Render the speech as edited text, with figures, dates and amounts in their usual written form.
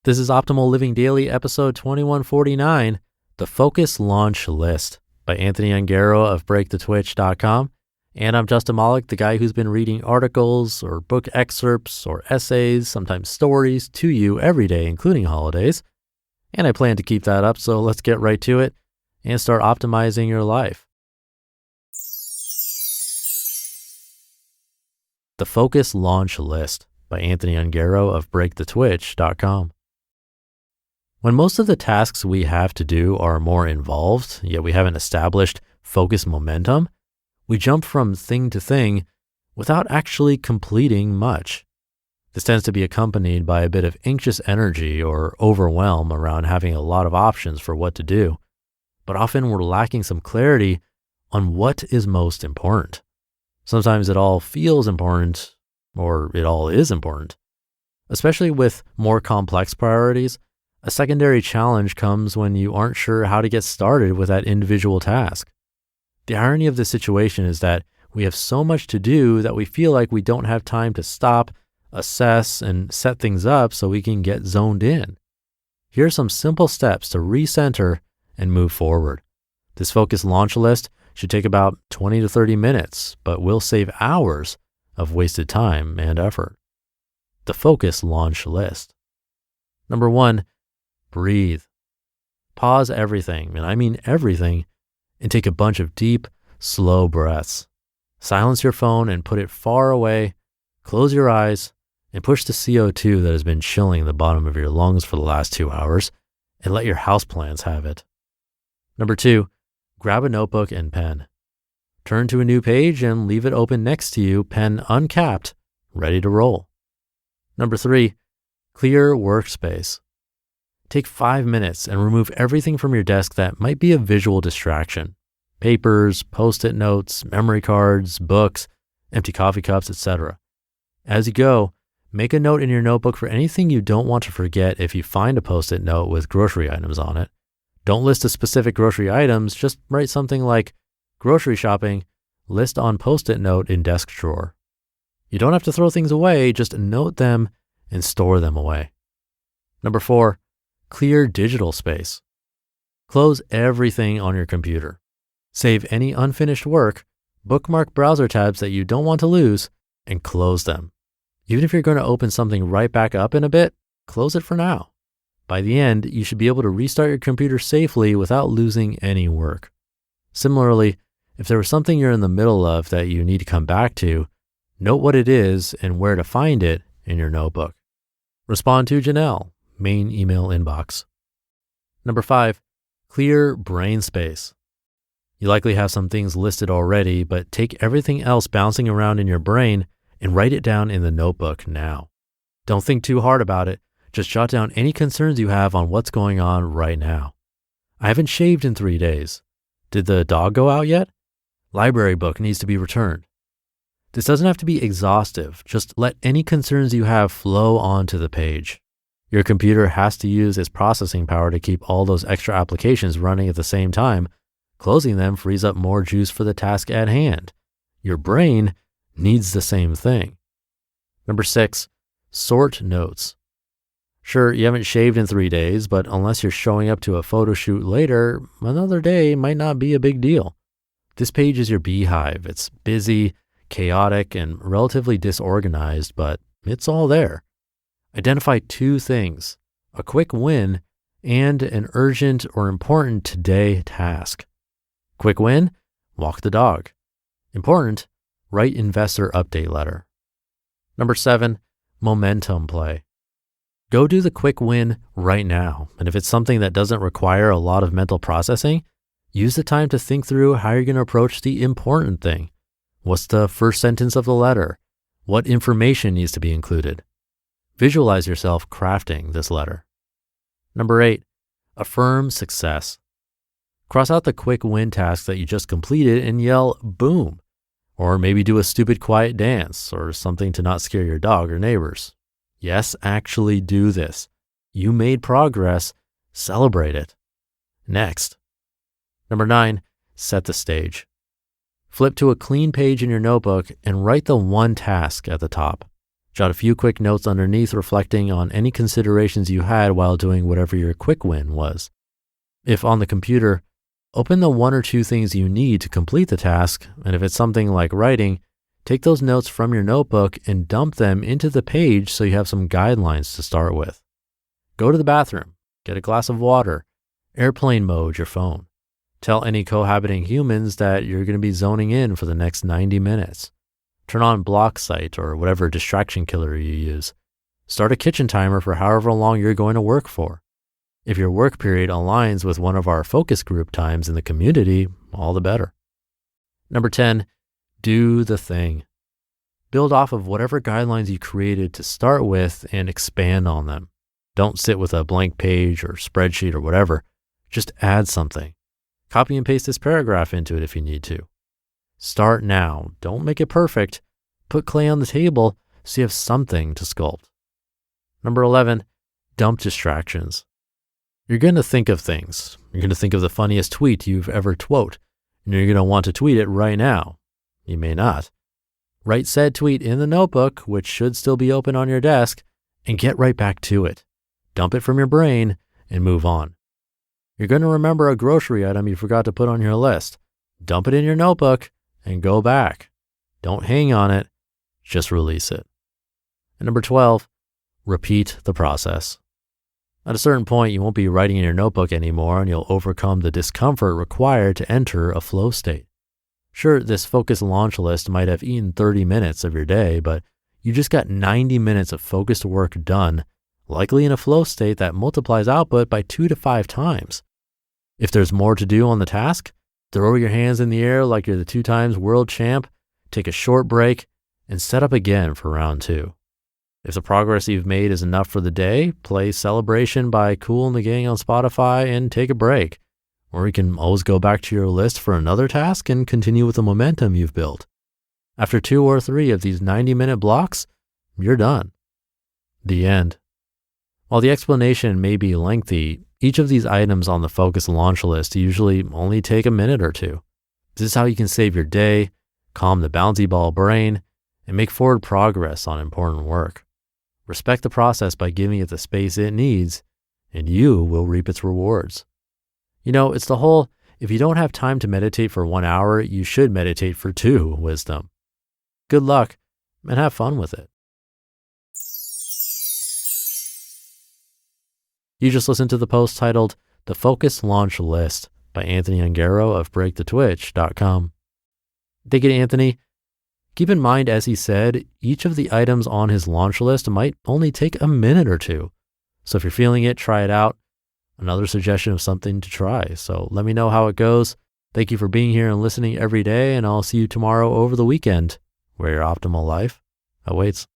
This is Optimal Living Daily, episode 2149, The Focus Launch List by Anthony Ongaro of BreakTheTwitch.com. And I'm Justin Malik, the guy who's been reading articles or book excerpts or essays, sometimes stories, to you every day, including holidays. And I plan to keep that up, so let's get right to it and start optimizing your life. The Focus Launch List by Anthony Ongaro of BreakTheTwitch.com. When most of the tasks we have to do are more involved, yet we haven't established focus momentum, we jump from thing to thing without actually completing much. This tends to be accompanied by a bit of anxious energy or overwhelm around having a lot of options for what to do, but often we're lacking some clarity on what is most important. Sometimes it all feels important, or it all is important. Especially with more complex priorities, a secondary challenge comes when you aren't sure how to get started with that individual task. The irony of this situation is that we have so much to do that we feel like we don't have time to stop, assess, and set things up so we can get zoned in. Here are some simple steps to recenter and move forward. This focus launch list should take about 20 to 30 minutes, but will save hours of wasted time and effort. The focus launch list. Number 1, breathe. Pause everything, and I mean everything, and take a bunch of deep, slow breaths. Silence your phone and put it far away. Close your eyes and push the CO2 that has been chilling the bottom of your lungs for the last 2 hours and let your houseplants have it. Number 2, grab a notebook and pen. Turn to a new page and leave it open next to you, pen uncapped, ready to roll. Number 3, clear workspace. Take 5 minutes and remove everything from your desk that might be a visual distraction. Papers, post-it notes, memory cards, books, empty coffee cups, etc. As you go, make a note in your notebook for anything you don't want to forget if you find a post-it note with grocery items on it. Don't list the specific grocery items, just write something like, grocery shopping, list on post-it note in desk drawer. You don't have to throw things away, just note them and store them away. Number 4, clear digital space. Close everything on your computer. Save any unfinished work, bookmark browser tabs that you don't want to lose, and close them. Even if you're going to open something right back up in a bit, close it for now. By the end, you should be able to restart your computer safely without losing any work. Similarly, if there was something you're in the middle of that you need to come back to, note what it is and where to find it in your notebook. Respond to Janelle, main email inbox. Number 5, clear brain space. You likely have some things listed already, but take everything else bouncing around in your brain and write it down in the notebook now. Don't think too hard about it. Just jot down any concerns you have on what's going on right now. I haven't shaved in 3 days. Did the dog go out yet? Library book needs to be returned. This doesn't have to be exhaustive. Just let any concerns you have flow onto the page. Your computer has to use its processing power to keep all those extra applications running at the same time. Closing them frees up more juice for the task at hand. Your brain needs the same thing. Number 6, sort notes. Sure, you haven't shaved in 3 days, but unless you're showing up to a photo shoot later, another day might not be a big deal. This page is your beehive. It's busy, chaotic, and relatively disorganized, but it's all there. Identify 2 things, a quick win and an urgent or important today task. Quick win, walk the dog. Important, write investor update letter. Number 7, momentum play. Go do the quick win right now. And if it's something that doesn't require a lot of mental processing, use the time to think through how you're going to approach the important thing. What's the first sentence of the letter? What information needs to be included? Visualize yourself crafting this letter. Number 8, affirm success. Cross out the quick win task that you just completed and yell, boom. Or maybe do a stupid quiet dance or something to not scare your dog or neighbors. Yes, actually do this. You made progress. Celebrate it. Next. Number 9, set the stage. Flip to a clean page in your notebook and write the one task at the top. Jot a few quick notes underneath reflecting on any considerations you had while doing whatever your quick win was. If on the computer, open the 1 or 2 things you need to complete the task, and if it's something like writing, take those notes from your notebook and dump them into the page so you have some guidelines to start with. Go to the bathroom, get a glass of water, airplane mode your phone. Tell any cohabiting humans that you're going to be zoning in for the next 90 minutes. Turn on block sight or whatever distraction killer you use. Start a kitchen timer for however long you're going to work for. If your work period aligns with one of our focus group times in the community, all the better. Number 10, do the thing. Build off of whatever guidelines you created to start with and expand on them. Don't sit with a blank page or spreadsheet or whatever. Just add something. Copy and paste this paragraph into it if you need to. Start now. Don't make it perfect. Put clay on the table so you have something to sculpt. Number 11, dump distractions. You're going to think of things. You're going to think of the funniest tweet you've ever twote, and you're going to want to tweet it right now. You may not. Write said tweet in the notebook, which should still be open on your desk, and get right back to it. Dump it from your brain and move on. You're going to remember a grocery item you forgot to put on your list. Dump it in your notebook and go back. Don't hang on it, just release it. And number 12, repeat the process. At a certain point, you won't be writing in your notebook anymore and you'll overcome the discomfort required to enter a flow state. Sure, this focus launch list might have eaten 30 minutes of your day, but you just got 90 minutes of focused work done, likely in a flow state that multiplies output by 2 to 5 times. If there's more to do on the task, throw your hands in the air like you're the 2 times world champ, take a short break, and set up again for round 2. If the progress you've made is enough for the day, play Celebration by Kool and the Gang on Spotify and take a break. Or you can always go back to your list for another task and continue with the momentum you've built. After 2 or 3 of these 90-minute blocks, you're done. The end. While the explanation may be lengthy, each of these items on the focus launch list usually only take a minute or 2. This is how you can save your day, calm the bouncy ball brain, and make forward progress on important work. Respect the process by giving it the space it needs, and you will reap its rewards. You know, it's the whole, if you don't have time to meditate for 1 hour, you should meditate for 2 wisdom. Good luck, and have fun with it. You just listened to the post titled, The Focus Launch List by Anthony Ongaro of BreakTheTwitch.com. Thank you to Anthony. Keep in mind, as he said, each of the items on his launch list might only take a minute or 2. So if you're feeling it, try it out. Another suggestion of something to try. So let me know how it goes. Thank you for being here and listening every day, and I'll see you tomorrow over the weekend, where your optimal life awaits.